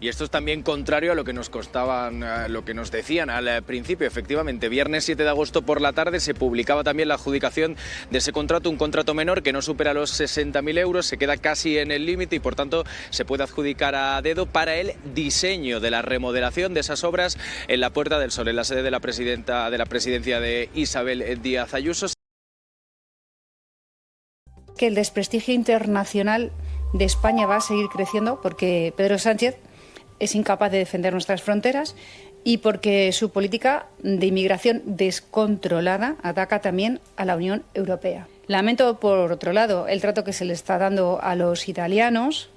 Y esto es también contrario a lo que nos costaban, a lo que nos decían al principio. Efectivamente, viernes 7 de agosto por la tarde se publicaba también la adjudicación de ese contrato, un contrato menor que no supera los 60.000 euros, se queda casi en el límite y por tanto se puede adjudicar a dedo para el diseño de la remodelación de esas obras en la Puerta del Sol, en la sede de la presidencia de Isabel Díaz Ayuso. Que el desprestigio internacional de España va a seguir creciendo porque Pedro Sánchez es incapaz de defender nuestras fronteras y porque su política de inmigración descontrolada ataca también a la Unión Europea. Lamento, por otro lado, el trato que se le está dando a los italianos.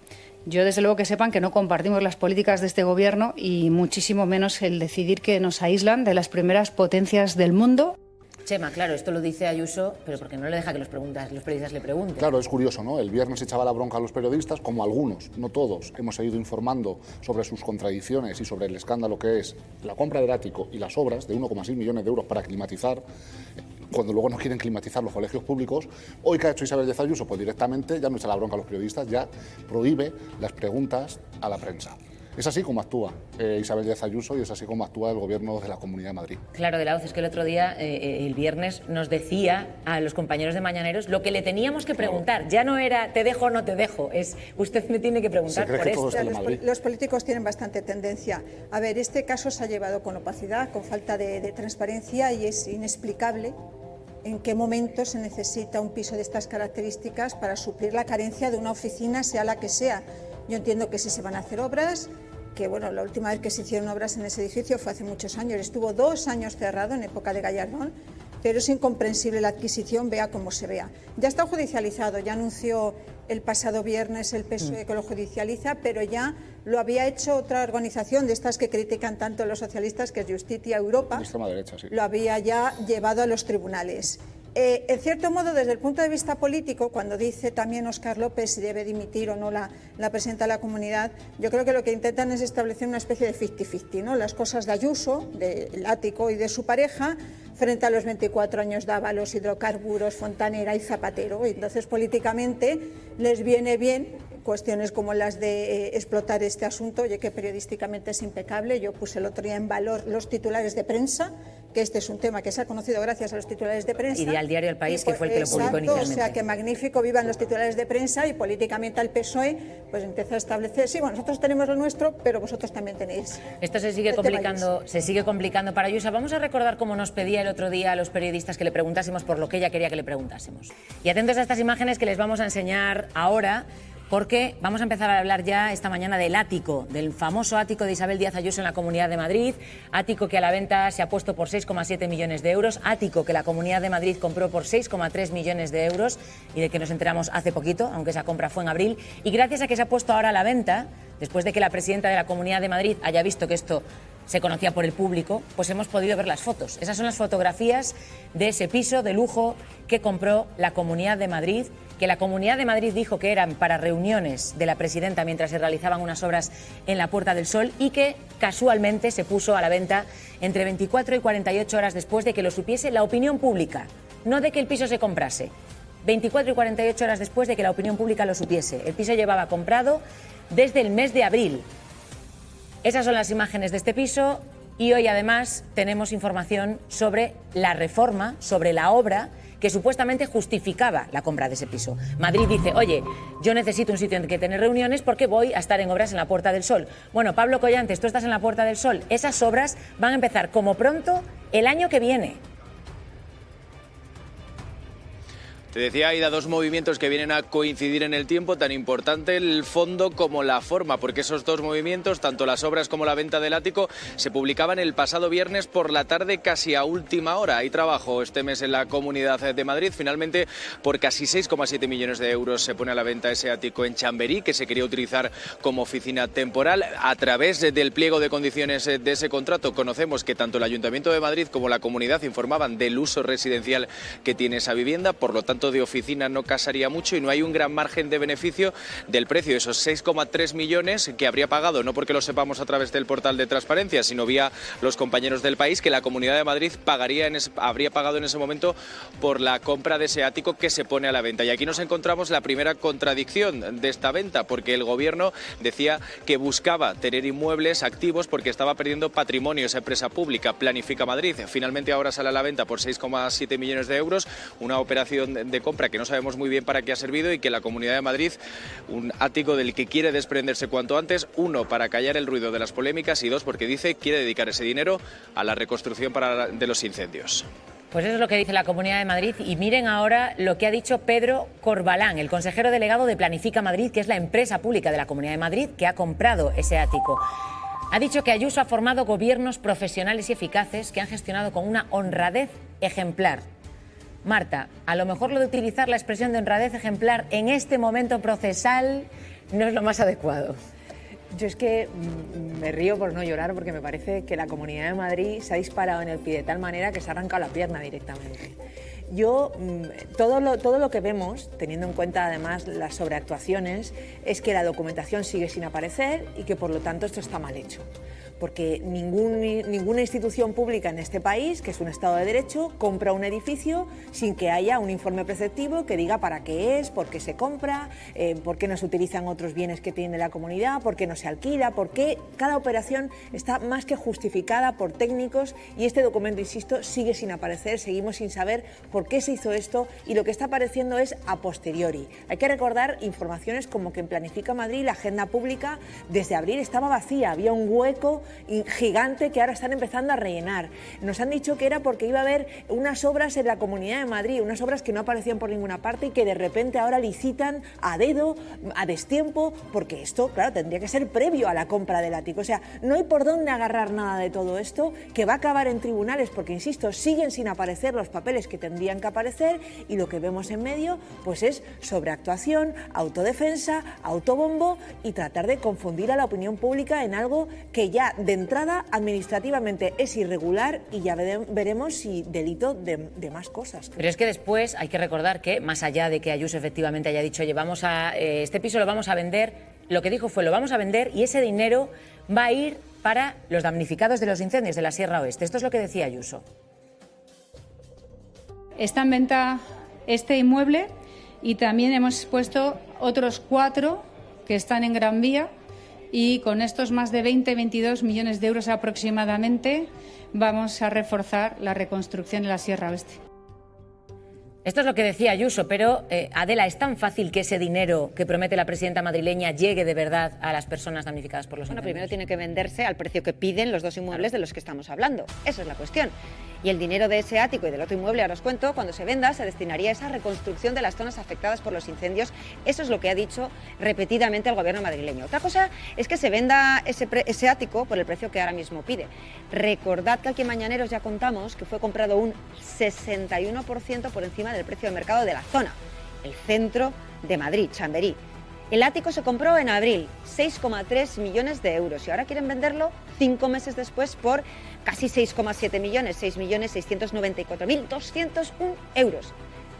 Yo, desde luego, que sepan que no compartimos las políticas de este Gobierno y muchísimo menos el decidir que nos aíslan de las primeras potencias del mundo. Chema, claro, esto lo dice Ayuso, pero porque no le deja que los periodistas le pregunten. Claro, es curioso, ¿no? El viernes echaba la bronca a los periodistas, como algunos, no todos, hemos seguido informando sobre sus contradicciones y sobre el escándalo que es la compra del ático y las obras de 1,6 millones de euros para climatizar, cuando luego no quieren climatizar los colegios públicos. Hoy, ¿qué ha hecho Isabel Díaz Ayuso? Pues directamente ya no echa la bronca a los periodistas, ya prohíbe las preguntas a la prensa. Es así como actúa Isabel Díaz Ayuso y es así como actúa el Gobierno de la Comunidad de Madrid. Claro, de la Hoz, es que el otro día, el viernes, nos decía a los compañeros de Mañaneros lo que le teníamos que preguntar. Claro. Ya no era te dejo o no te dejo, es usted me tiene que preguntar por esto. Los políticos tienen bastante tendencia. A ver, este caso se ha llevado con opacidad, con falta de transparencia y es inexplicable en qué momento se necesita un piso de estas características para suplir la carencia de una oficina, sea la que sea. Yo entiendo que si se van a hacer obras, que bueno, la última vez que se hicieron obras en ese edificio fue hace muchos años, estuvo 2 años cerrado en época de Gallardón, pero es incomprensible la adquisición, vea como se vea. Ya está judicializado, ya anunció el pasado viernes el PSOE que lo judicializa, pero ya lo había hecho otra organización de estas que critican tanto los socialistas, que es Justicia Europa, extrema derecha, sí. Lo había ya llevado a los tribunales. En cierto modo, desde el punto de vista político, cuando dice también Óscar López si debe dimitir o no la presidenta de la comunidad, yo creo que lo que intentan es establecer una especie de 50-50, ¿no? Las cosas de Ayuso, del ático y de su pareja, frente a los 24 años de Ábalos, hidrocarburos, Fontanera y Zapatero. Y entonces, políticamente, les viene bien cuestiones como las de explotar este asunto, oye, que periodísticamente es impecable. Yo puse el otro día en valor los titulares de prensa, que este es un tema que se ha conocido gracias a los titulares de prensa. Y al diario El País, que fue el que lo publicó inicialmente. O sea, que magnífico, vivan los titulares de prensa, y políticamente al PSOE pues empieza a establecer, sí, bueno, nosotros tenemos lo nuestro, pero vosotros también tenéis. Esto se sigue complicando para Ayuso. Vamos a recordar cómo nos pedía el otro día a los periodistas que le preguntásemos por lo que ella quería que le preguntásemos. Y atentos a estas imágenes que les vamos a enseñar ahora, porque vamos a empezar a hablar ya esta mañana del ático, del famoso ático de Isabel Díaz Ayuso en la Comunidad de Madrid, ático que a la venta se ha puesto por 6,7 millones de euros, ático que la Comunidad de Madrid compró por 6,3 millones de euros y de que nos enteramos hace poquito, aunque esa compra fue en abril, y gracias a que se ha puesto ahora a la venta, después de que la presidenta de la Comunidad de Madrid haya visto que esto se conocía por el público, pues hemos podido ver las fotos. Esas son las fotografías de ese piso de lujo que compró la Comunidad de Madrid, que la Comunidad de Madrid dijo que eran para reuniones de la presidenta mientras se realizaban unas obras en la Puerta del Sol, y que casualmente se puso a la venta entre 24 y 48 horas después de que lo supiese la opinión pública, no de que el piso se comprase. 24 y 48 horas después de que la opinión pública lo supiese. El piso llevaba comprado desde el mes de abril. Esas son las imágenes de este piso, y hoy además tenemos información sobre la reforma, sobre la obra que supuestamente justificaba la compra de ese piso. Madrid dice, oye, yo necesito un sitio en que tener reuniones porque voy a estar en obras en la Puerta del Sol. Bueno, Pablo Collantes, tú estás en la Puerta del Sol. Esas obras van a empezar como pronto el año que viene. Te decía, Aida, dos movimientos que vienen a coincidir en el tiempo, tan importante el fondo como la forma, porque esos dos movimientos, tanto las obras como la venta del ático, se publicaban el pasado viernes por la tarde, casi a última hora. Hay trabajo este mes en la Comunidad de Madrid. Finalmente, por casi 6,7 millones de euros se pone a la venta ese ático en Chamberí, que se quería utilizar como oficina temporal. A través del pliego de condiciones de ese contrato, conocemos que tanto el Ayuntamiento de Madrid como la Comunidad informaban del uso residencial que tiene esa vivienda, por lo tanto apartamento de oficina no casaría mucho y no hay un gran margen de beneficio del precio de esos 6,3 millones que habría pagado, no porque lo sepamos a través del portal de transparencia, sino vía los compañeros del País, que la Comunidad de Madrid habría pagado en ese momento por la compra de ese ático que se pone a la venta. Y aquí nos encontramos la primera contradicción de esta venta, porque el Gobierno decía que buscaba tener inmuebles activos porque estaba perdiendo patrimonio esa empresa pública, Planifica Madrid. Finalmente ahora sale a la venta por 6,7 millones de euros, una operación de compra que no sabemos muy bien para qué ha servido y que la Comunidad de Madrid, un ático del que quiere desprenderse cuanto antes, uno, para callar el ruido de las polémicas y dos, porque dice quiere dedicar ese dinero a la reconstrucción de los incendios. Pues eso es lo que dice la Comunidad de Madrid y miren ahora lo que ha dicho Pedro Corbalán, el consejero delegado de Planifica Madrid, que es la empresa pública de la Comunidad de Madrid que ha comprado ese ático. Ha dicho que Ayuso ha formado gobiernos profesionales y eficaces que han gestionado con una honradez ejemplar. Marta, a lo mejor lo de utilizar la expresión de honradez ejemplar en este momento procesal no es lo más adecuado. Yo es que me río por no llorar porque me parece que la Comunidad de Madrid se ha disparado en el pie de tal manera que se ha arrancado la pierna directamente. Yo, todo lo que vemos, teniendo en cuenta además las sobreactuaciones, es que la documentación sigue sin aparecer y que por lo tanto esto está mal hecho. Porque ninguna institución pública en este país, que es un Estado de Derecho, compra un edificio sin que haya un informe preceptivo que diga para qué es, por qué se compra, por qué no se utilizan otros bienes que tiene la comunidad, por qué no se alquila, por qué cada operación está más que justificada por técnicos y este documento, insisto, sigue sin aparecer, seguimos sin saber por qué se hizo esto y lo que está apareciendo es a posteriori. Hay que recordar informaciones como que en Planifica Madrid la agenda pública desde abril estaba vacía, había un hueco gigante que ahora están empezando a rellenar. Nos han dicho que era porque iba a haber unas obras en la Comunidad de Madrid, unas obras que no aparecían por ninguna parte y que de repente ahora licitan a dedo, a destiempo, porque esto, claro, tendría que ser previo a la compra del ático. O sea, no hay por dónde agarrar nada de todo esto, que va a acabar en tribunales, porque, insisto, siguen sin aparecer los papeles que tendrían que aparecer y lo que vemos en medio, pues es sobreactuación, autodefensa, autobombo y tratar de confundir a la opinión pública en algo que ya de entrada administrativamente es irregular y ya veremos si delito de más cosas. Pero es que después hay que recordar que, más allá de que Ayuso efectivamente haya dicho, oye, este piso lo vamos a vender, lo que dijo fue lo vamos a vender y ese dinero va a ir para los damnificados de los incendios de la Sierra Oeste. Esto es lo que decía Ayuso. Está en venta este inmueble y también hemos puesto otros 4 que están en Gran Vía. Y con estos más de 22 millones de euros aproximadamente vamos a reforzar la reconstrucción de la Sierra Oeste. Esto es lo que decía Ayuso, pero Adela, ¿es tan fácil que ese dinero que promete la presidenta madrileña llegue de verdad a las personas damnificadas por los incendios? Bueno, primero tiene que venderse al precio que piden los dos inmuebles de los que estamos hablando. Esa es la cuestión. Y el dinero de ese ático y del otro inmueble, ahora os cuento, cuando se venda se destinaría a esa reconstrucción de las zonas afectadas por los incendios. Eso es lo que ha dicho repetidamente el gobierno madrileño. Otra cosa es que se venda ese ático por el precio que ahora mismo pide. Recordad que aquí en Mañaneros ya contamos que fue comprado un 61% por encima del precio de mercado de la zona, el centro de Madrid, Chamberí. El ático se compró en abril, 6,3 millones de euros y ahora quieren venderlo 5 meses después por casi 6,7 millones, 6.694.201 euros.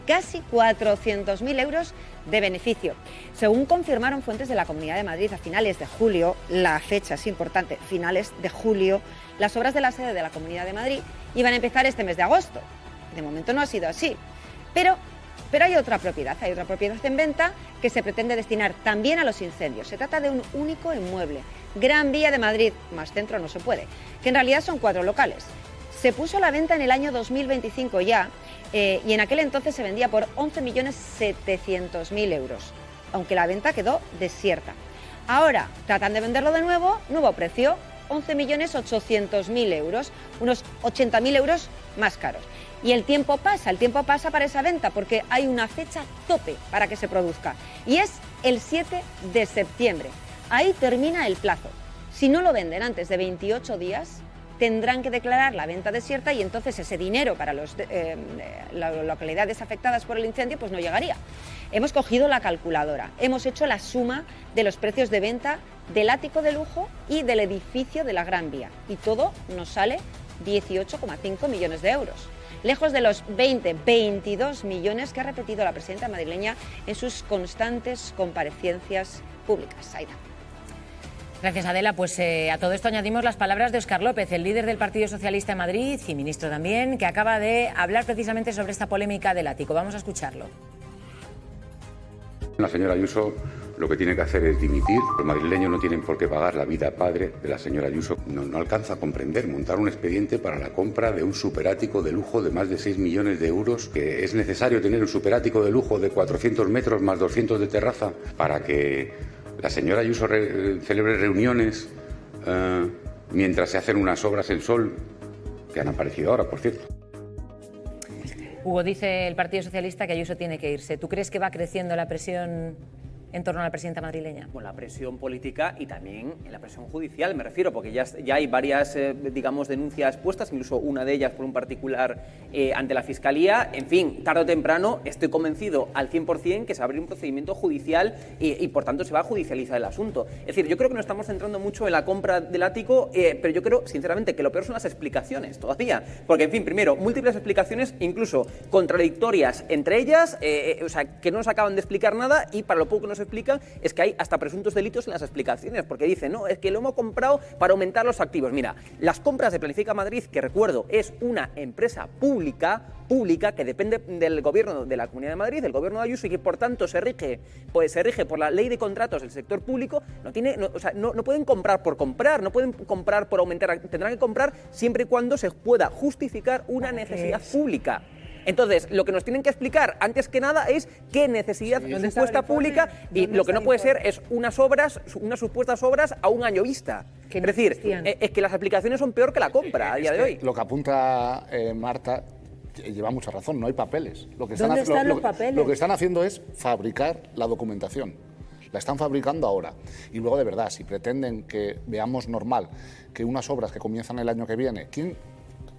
Casi 400.000 euros de beneficio. Según confirmaron fuentes de la Comunidad de Madrid a finales de julio, la fecha es importante, finales de julio, las obras de la sede de la Comunidad de Madrid iban a empezar este mes de agosto. De momento no ha sido así, pero hay otra propiedad en venta que se pretende destinar también a los incendios. Se trata de un único inmueble, Gran Vía de Madrid, más centro no se puede, que en realidad son 4 locales. Se puso a la venta en el año 2025 ya, y en aquel entonces se vendía por 11.700.000 euros, aunque la venta quedó desierta. Ahora tratan de venderlo de nuevo, nuevo precio, 11.800.000 euros, unos 80.000 euros más caros. Y el tiempo pasa para esa venta porque hay una fecha tope para que se produzca y es el 7 de septiembre. Ahí termina el plazo. Si no lo venden antes de 28 días, tendrán que declarar la venta desierta y entonces ese dinero para las localidades afectadas por el incendio pues no llegaría. Hemos cogido la calculadora, hemos hecho la suma de los precios de venta del ático de lujo y del edificio de la Gran Vía y todo nos sale 18,5 millones de euros. lejos de los 22 millones que ha repetido la presidenta madrileña en sus constantes comparecencias públicas. Aida. Gracias, Adela. Pues a todo esto añadimos las palabras de Óscar López, el líder del Partido Socialista en Madrid y ministro también, que acaba de hablar precisamente sobre esta polémica del ático. Vamos a escucharlo. La señora Ayuso lo que tiene que hacer es dimitir. Los madrileños no tienen por qué pagar la vida padre de la señora Ayuso. No alcanza a comprender montar un expediente para la compra de un superático de lujo de más de 6 millones de euros. Que es necesario tener un superático de lujo de 400 metros más 200 de terraza para que la señora Ayuso celebre reuniones mientras se hacen unas obras en Sol, que han aparecido ahora, por cierto. Hugo, dice el Partido Socialista que Ayuso tiene que irse. ¿Tú crees que va creciendo la presión en torno a la presidenta madrileña? Bueno, la presión política y también la presión judicial, me refiero, porque ya hay varias, digamos, denuncias puestas, incluso una de ellas por un particular ante la Fiscalía. En fin, tarde o temprano estoy convencido al 100% que se va a abrir un procedimiento judicial y por tanto se va a judicializar el asunto. Es decir, yo creo que nos estamos centrando mucho en la compra del ático, pero yo creo, sinceramente, que lo peor son las explicaciones todavía. Porque, en fin, primero, múltiples explicaciones, incluso contradictorias entre ellas, o sea, que no nos acaban de explicar nada y para lo poco que nos explican es que hay hasta presuntos delitos en las explicaciones, porque dicen, no, es que lo hemos comprado para aumentar los activos. Mira, las compras de Planifica Madrid, que recuerdo, es una empresa pública que depende del gobierno de la Comunidad de Madrid, del gobierno de Ayuso, y que por tanto se rige por la ley de contratos del sector público, no pueden comprar por comprar, no pueden comprar por aumentar, tendrán que comprar siempre y cuando se pueda justificar una necesidad pública. Entonces, lo que nos tienen que explicar, antes que nada, es qué necesidad supuesta pública, y lo que no puede ser es unas supuestas obras a un año vista. Es decir, es que las aplicaciones son peor que la compra a día de hoy. Lo que apunta Marta lleva mucha razón, no hay papeles. ¿Dónde están los papeles? Lo que están haciendo es fabricar la documentación. La están fabricando ahora. Y luego, de verdad, si pretenden que veamos normal que unas obras que comienzan el año que viene,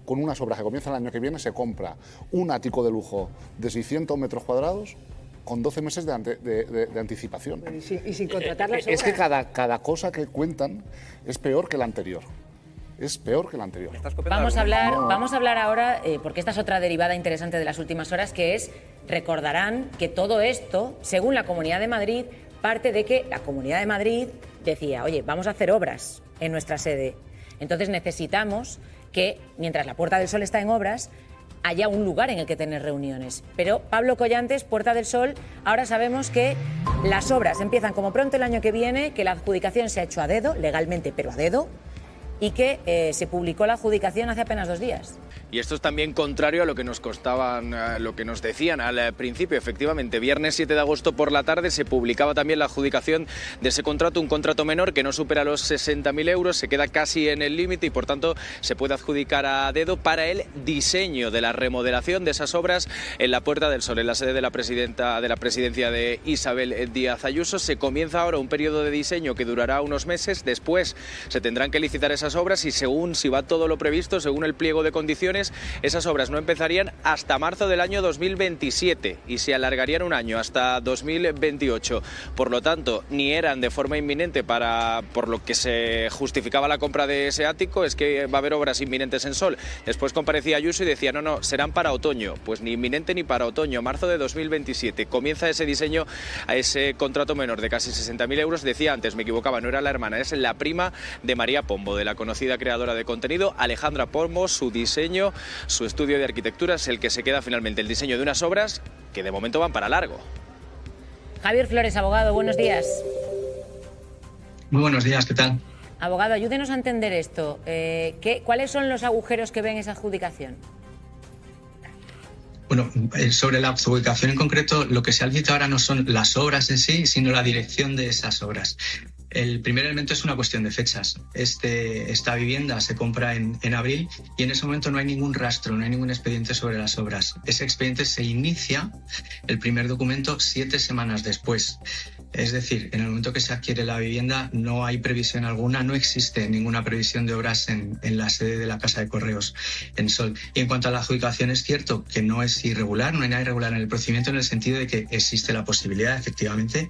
con unas obras que comienzan el año que viene se compra un ático de lujo de 600 metros cuadrados con 12 meses de anticipación? Y sin contratar las obras. Es que cada cosa que cuentan es peor que la anterior. Es peor que la anterior. Vamos a hablar ahora, porque esta es otra derivada interesante de las últimas horas, que es, recordarán que todo esto, según la Comunidad de Madrid, parte de que la Comunidad de Madrid decía, oye, vamos a hacer obras en nuestra sede. Entonces necesitamos que, mientras la Puerta del Sol está en obras, haya un lugar en el que tener reuniones. Pero Pablo Collantes, Puerta del Sol, ahora sabemos que las obras empiezan como pronto el año que viene, que la adjudicación se ha hecho a dedo, legalmente, pero a dedo, y que se publicó la adjudicación hace apenas 2 días. Y esto es también contrario a lo que nos contaban, lo que nos decían al principio. Efectivamente, viernes 7 de agosto por la tarde se publicaba también la adjudicación de ese contrato, un contrato menor que no supera los 60.000 euros, se queda casi en el límite y por tanto se puede adjudicar a dedo para el diseño de la remodelación de esas obras en la Puerta del Sol, en la sede de la presidencia de Isabel Díaz Ayuso. Se comienza ahora un periodo de diseño que durará unos meses, después se tendrán que licitar esas obras y si va todo lo previsto, según el pliego de condiciones, esas obras no empezarían hasta marzo del año 2027 y se alargarían un año hasta 2028. Por lo tanto, ni eran de forma inminente por lo que se justificaba la compra de ese ático, es que va a haber obras inminentes en Sol. Después comparecía Ayuso y decía, no, serán para otoño. Pues ni inminente ni para otoño, marzo de 2027. Comienza ese diseño a ese contrato menor de casi 60.000 euros. Decía antes, me equivocaba, no era la hermana, es la prima de María Pombo, de la conocida creadora de contenido, Alejandra Pombo. Su diseño, su estudio de arquitectura es el que se queda finalmente, el diseño de unas obras que de momento van para largo. Javier Flores, abogado, buenos días. Muy buenos días, ¿qué tal? Abogado, ayúdenos a entender esto. ¿Cuáles son los agujeros que ven esa adjudicación? Bueno, sobre la adjudicación en concreto, lo que se ha licitado ahora no son las obras en sí, sino la dirección de esas obras. El primer elemento es una cuestión de fechas. Esta vivienda se compra en abril y en ese momento no hay ningún rastro, no hay ningún expediente sobre las obras. Ese expediente se inicia, el primer documento, 7 semanas después. Es decir, en el momento que se adquiere la vivienda no hay previsión alguna, no existe ninguna previsión de obras en la sede de la Casa de Correos en Sol. Y en cuanto a la adjudicación, es cierto que no es irregular, no hay nada irregular en el procedimiento en el sentido de que existe la posibilidad, efectivamente,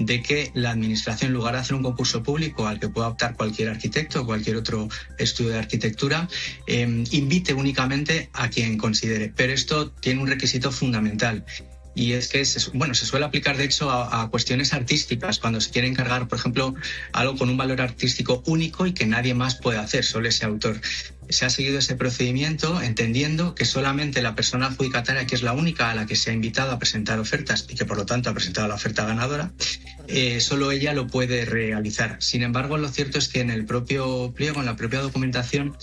de que la Administración, en lugar de hacer un concurso público al que pueda optar cualquier arquitecto o cualquier otro estudio de arquitectura, invite únicamente a quien considere. Pero esto tiene un requisito fundamental. Y es que se suele aplicar, de hecho, a cuestiones artísticas, cuando se quiere encargar, por ejemplo, algo con un valor artístico único y que nadie más puede hacer, solo ese autor. Se ha seguido ese procedimiento entendiendo que solamente la persona adjudicataria, que es la única a la que se ha invitado a presentar ofertas y que por lo tanto ha presentado la oferta ganadora, solo ella lo puede realizar. Sin embargo, lo cierto es que en el propio pliego, en la propia documentación,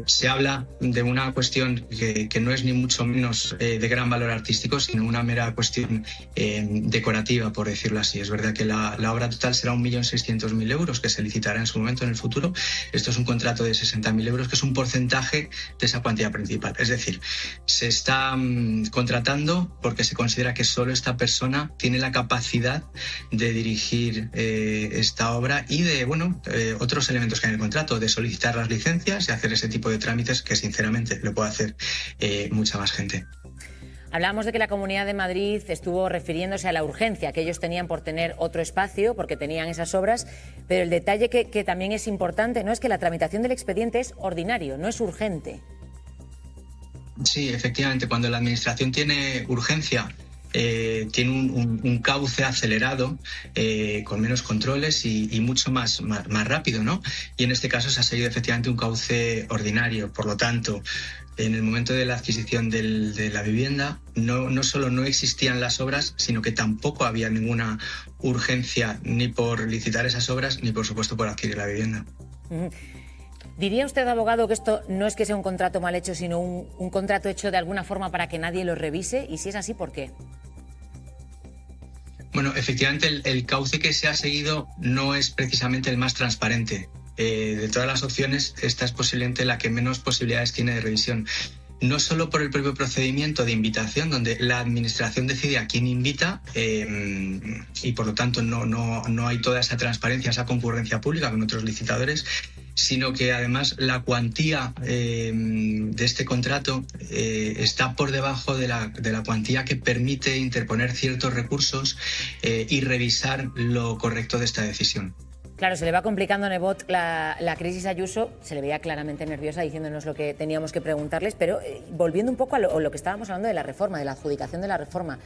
se habla de una cuestión que no es ni mucho menos de gran valor artístico, sino una mera cuestión decorativa, por decirlo así. Es verdad que la obra total será 1.600.000 euros, que se licitará en su momento, en el futuro. Esto es un contrato de 60.000 euros, que es un porcentaje de esa cuantía principal. Es decir, se está contratando porque se considera que solo esta persona tiene la capacidad de dirigir esta obra y de otros elementos que hay en el contrato, de solicitar las licencias y hacer ese tipo de trámites que sinceramente lo puede hacer mucha más gente. Hablábamos de que la Comunidad de Madrid estuvo refiriéndose a la urgencia que ellos tenían por tener otro espacio, porque tenían esas obras, pero el detalle que también es importante, ¿no?, es que la tramitación del expediente es ordinario, no es urgente. Sí, efectivamente, cuando la Administración tiene urgencia, tiene un cauce acelerado, con menos controles y mucho más rápido, ¿no? Y en este caso se ha seguido efectivamente un cauce ordinario. Por lo tanto, en el momento de la adquisición de la vivienda, no solo no existían las obras, sino que tampoco había ninguna urgencia ni por licitar esas obras, ni por supuesto por adquirir la vivienda. ¿Diría usted, abogado, que esto no es que sea un contrato mal hecho, sino un contrato hecho de alguna forma para que nadie lo revise? Y si es así, ¿por qué? Bueno, efectivamente el cauce que se ha seguido no es precisamente el más transparente. De todas las opciones, esta es posiblemente la que menos posibilidades tiene de revisión. No solo por el propio procedimiento de invitación, donde la Administración decide a quién invita y por lo tanto no hay toda esa transparencia, esa concurrencia pública con otros licitadores, sino que además la cuantía de este contrato está por debajo de la cuantía que permite interponer ciertos recursos y revisar lo correcto de esta decisión. Claro, se le va complicando, Nebot, la crisis a Ayuso. Se le veía claramente nerviosa diciéndonos lo que teníamos que preguntarles, pero volviendo un poco a lo que estábamos hablando de la reforma, de la adjudicación de la reforma.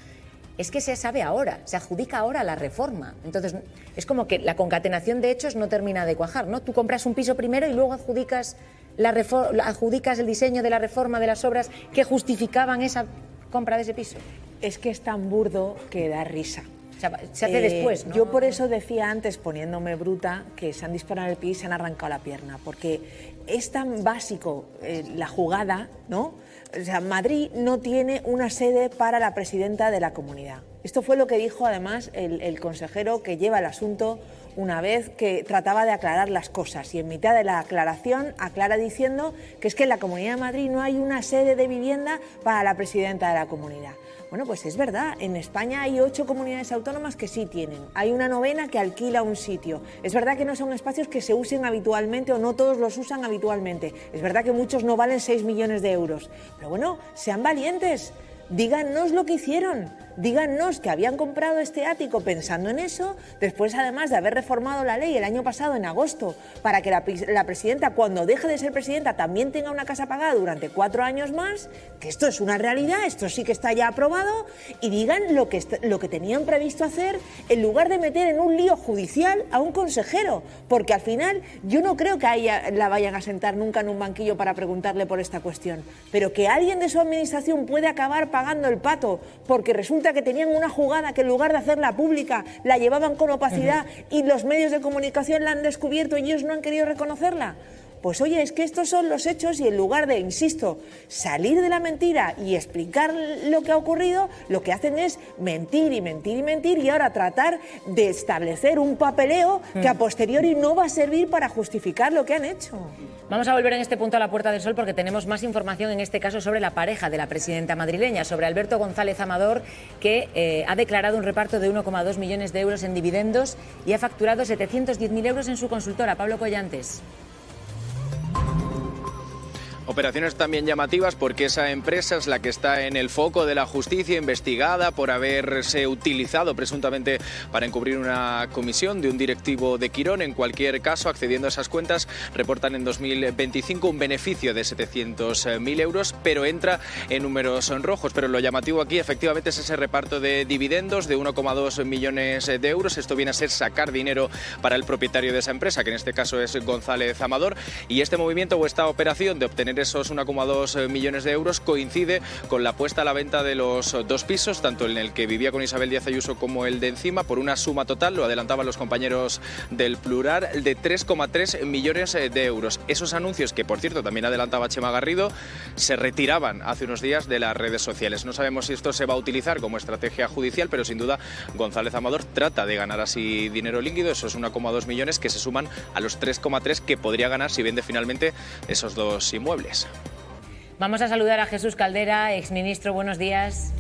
Es que se sabe ahora, se adjudica ahora la reforma. Entonces, es como que la concatenación de hechos no termina de cuajar, ¿no? Tú compras un piso primero y luego adjudicas el diseño de la reforma de las obras que justificaban esa compra de ese piso. Es que es tan burdo que da risa. O sea, se hace después, ¿no? Yo por eso decía antes, poniéndome bruta, que se han disparado en el pie y se han arrancado la pierna, porque es tan básico la jugada, ¿no? O sea, Madrid no tiene una sede para la presidenta de la comunidad. Esto fue lo que dijo además el consejero que lleva el asunto una vez que trataba de aclarar las cosas, y en mitad de la aclaración aclara diciendo que es que en la Comunidad de Madrid no hay una sede de vivienda para la presidenta de la comunidad. Bueno, pues es verdad, en España hay 8 comunidades autónomas que sí tienen, hay una 9ª que alquila un sitio. Es verdad que no son espacios que se usen habitualmente o no todos los usan habitualmente. Es verdad que muchos no valen 6 millones de euros. Pero bueno, sean valientes. Díganos lo que hicieron, díganos que habían comprado este ático pensando en eso, después además de haber reformado la ley el año pasado en agosto para que la presidenta, cuando deje de ser presidenta, también tenga una casa pagada durante 4 años más, que esto es una realidad, esto sí que está ya aprobado, y digan lo que tenían previsto hacer en lugar de meter en un lío judicial a un consejero, porque al final yo no creo que a ella la vayan a sentar nunca en un banquillo para preguntarle por esta cuestión, pero que alguien de su administración puede acabar pagando el pato porque resulta que tenían una jugada que en lugar de hacerla pública la llevaban con opacidad y los medios de comunicación la han descubierto y ellos no han querido reconocerla. Pues oye, es que estos son los hechos y en lugar de, insisto, salir de la mentira y explicar lo que ha ocurrido, lo que hacen es mentir y mentir y mentir y ahora tratar de establecer un papeleo que a posteriori no va a servir para justificar lo que han hecho. Vamos a volver en este punto a la Puerta del Sol porque tenemos más información en este caso sobre la pareja de la presidenta madrileña, sobre Alberto González Amador, que ha declarado un reparto de 1,2 millones de euros en dividendos y ha facturado 710.000 euros en su consultora. Pablo Collantes. Operaciones también llamativas porque esa empresa es la que está en el foco de la justicia, investigada por haberse utilizado presuntamente para encubrir una comisión de un directivo de Quirón. En cualquier caso, accediendo a esas cuentas, reportan en 2025 un beneficio de 700.000 euros, pero entra en números rojos. Pero lo llamativo aquí efectivamente es ese reparto de dividendos de 1,2 millones de euros. Esto viene a ser sacar dinero para el propietario de esa empresa, que en este caso es González Amador, y este movimiento o esta operación de obtener esos 1,2 millones de euros coincide con la puesta a la venta de los dos pisos, tanto en el que vivía con Isabel Díaz Ayuso como el de encima, por una suma total, lo adelantaban los compañeros del Plural, de 3,3 millones de euros. Esos anuncios, que por cierto también adelantaba Chema Garrido, se retiraban hace unos días de las redes sociales. No sabemos si esto se va a utilizar como estrategia judicial, pero sin duda González Amador trata de ganar así dinero líquido, esos 1,2 millones que se suman a los 3,3 que podría ganar si vende finalmente esos dos inmuebles. Vamos a saludar a Jesús Caldera, exministro. Buenos días.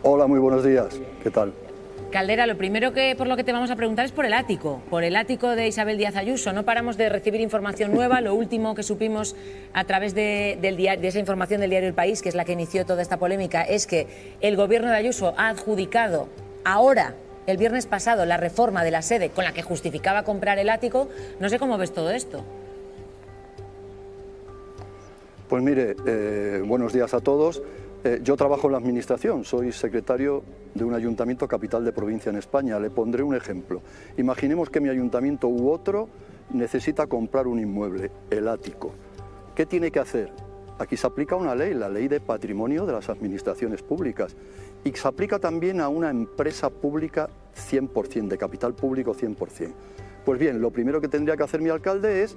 Hola, muy buenos días. ¿Qué tal? Caldera, lo primero por lo que te vamos a preguntar es por el ático de Isabel Díaz Ayuso. No paramos de recibir información nueva. Lo último que supimos a través de esa información del diario El País, que es la que inició toda esta polémica, es que el gobierno de Ayuso ha adjudicado ahora, el viernes pasado, la reforma de la sede con la que justificaba comprar el ático. No sé cómo ves todo esto. Pues mire, buenos días a todos. Yo trabajo en la administración, soy secretario de un ayuntamiento capital de provincia en España. Le pondré un ejemplo. Imaginemos que mi ayuntamiento u otro necesita comprar un inmueble, el ático. ¿Qué tiene que hacer? Aquí se aplica una ley, la ley de patrimonio de las administraciones públicas, y se aplica también a una empresa pública 100%, de capital público 100%. Pues bien, lo primero que tendría que hacer mi alcalde es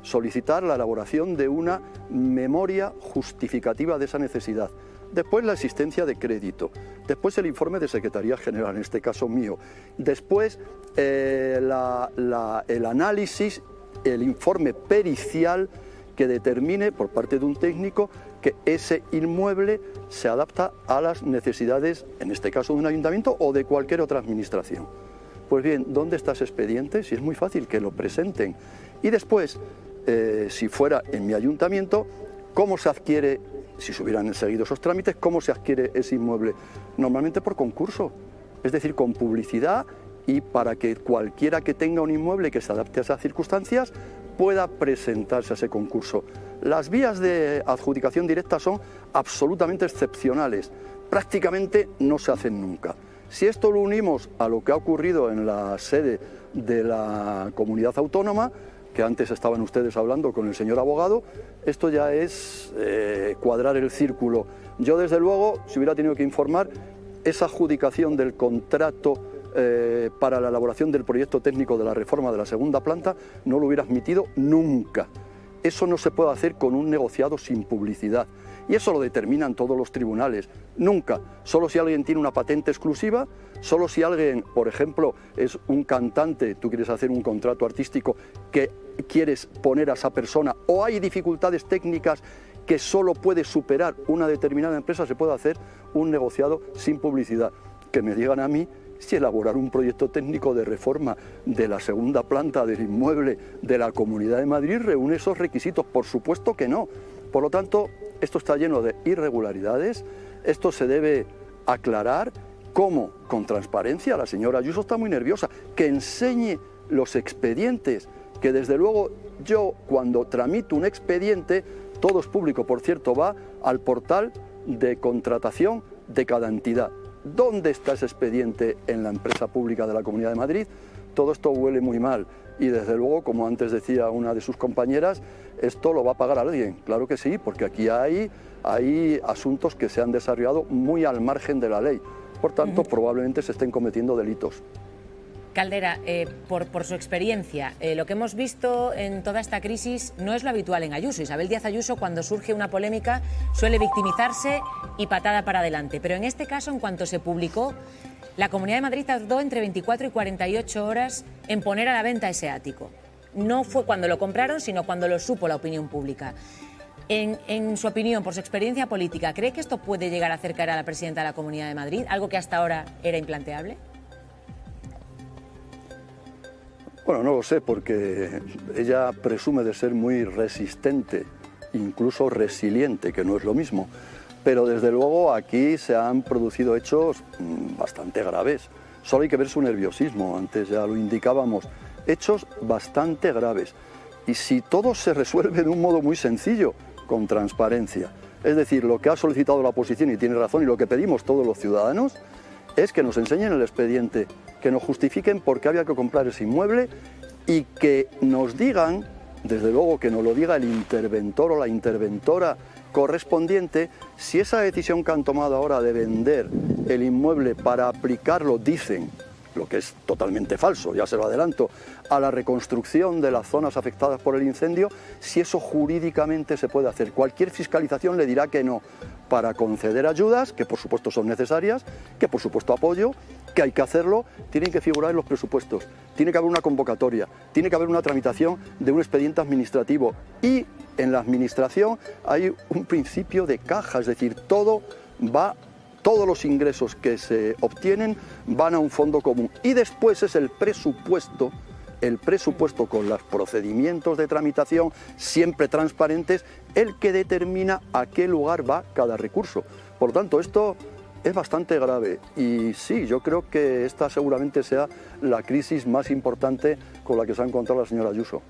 solicitar la elaboración de una memoria justificativa de esa necesidad. Después la existencia de crédito, después el informe de Secretaría General, en este caso mío, después el análisis, el informe pericial que determine por parte de un técnico que ese inmueble se adapta a las necesidades, en este caso de un ayuntamiento o de cualquier otra administración. Pues bien, ¿dónde está ese expediente? Si es muy fácil, que lo presenten. Y después, si fuera en mi ayuntamiento, ¿cómo se adquiere? Si se hubieran seguido esos trámites, ¿cómo se adquiere ese inmueble? Normalmente por concurso, es decir, con publicidad, y para que cualquiera que tenga un inmueble que se adapte a esas circunstancias pueda presentarse a ese concurso. Las vías de adjudicación directa son absolutamente excepcionales, prácticamente no se hacen nunca. Si esto lo unimos a lo que ha ocurrido en la sede de la comunidad autónoma, que antes estaban ustedes hablando con el señor abogado, esto ya es cuadrar el círculo. Yo, desde luego, si hubiera tenido que informar, esa adjudicación del contrato para la elaboración del proyecto técnico de la reforma de la segunda planta no lo hubiera admitido nunca. Eso no se puede hacer con un negociado sin publicidad. Y eso lo determinan todos los tribunales. Nunca. Solo si alguien tiene una patente exclusiva, solo si alguien, por ejemplo, es un cantante, tú quieres hacer un contrato artístico que quieres poner a esa persona, o hay dificultades técnicas que solo puede superar una determinada empresa, se puede hacer un negociado sin publicidad. Que me digan a mí si elaborar un proyecto técnico de reforma de la segunda planta del inmueble de la Comunidad de Madrid reúne esos requisitos. Por supuesto que no. Por lo tanto, esto está lleno de irregularidades, esto se debe aclarar. ¿Cómo? Con transparencia. La señora Ayuso está muy nerviosa. Que enseñe los expedientes, que desde luego yo, cuando tramito un expediente, todo es público, por cierto, va al portal de contratación de cada entidad. ¿Dónde está ese expediente en la empresa pública de la Comunidad de Madrid? Todo esto huele muy mal y, desde luego, como antes decía una de sus compañeras, esto lo va a pagar alguien. Claro que sí, porque aquí hay asuntos que se han desarrollado muy al margen de la ley. Por tanto, probablemente se estén cometiendo delitos. Caldera, por su experiencia, lo que hemos visto en toda esta crisis no es lo habitual en Ayuso. Isabel Díaz Ayuso, cuando surge una polémica, suele victimizarse y patada para adelante. Pero en este caso, en cuanto se publicó, la Comunidad de Madrid tardó entre 24 y 48 horas en poner a la venta ese ático. No fue cuando lo compraron, sino cuando lo supo la opinión pública. En su opinión, por su experiencia política, ¿cree que esto puede llegar a acercar a la presidenta de la Comunidad de Madrid? ¿Algo que hasta ahora era implanteable? Bueno, no lo sé, porque ella presume de ser muy resistente, incluso resiliente, que no es lo mismo. Pero desde luego aquí se han producido hechos bastante graves. Solo hay que ver su nerviosismo, antes ya lo indicábamos. Hechos bastante graves. Y si todo se resuelve de un modo muy sencillo, con transparencia. Es decir, lo que ha solicitado la oposición, y tiene razón, y lo que pedimos todos los ciudadanos, es que nos enseñen el expediente, que nos justifiquen por qué había que comprar ese inmueble y que nos digan, desde luego que nos lo diga el interventor o la interventora correspondiente, si esa decisión que han tomado ahora de vender el inmueble para aplicarlo, dicen, lo que es totalmente falso, ya se lo adelanto, a la reconstrucción de las zonas afectadas por el incendio, si eso jurídicamente se puede hacer. Cualquier fiscalización le dirá que no, para conceder ayudas, que por supuesto son necesarias, que por supuesto apoyo, que hay que hacerlo, tienen que figurar en los presupuestos, tiene que haber una convocatoria, tiene que haber una tramitación de un expediente administrativo y en la administración hay un principio de caja, es decir, todos los ingresos que se obtienen van a un fondo común y después es el presupuesto con los procedimientos de tramitación siempre transparentes, el que determina a qué lugar va cada recurso. Por lo tanto, esto es bastante grave y sí, yo creo que esta seguramente sea la crisis más importante con la que se ha encontrado la señora Ayuso.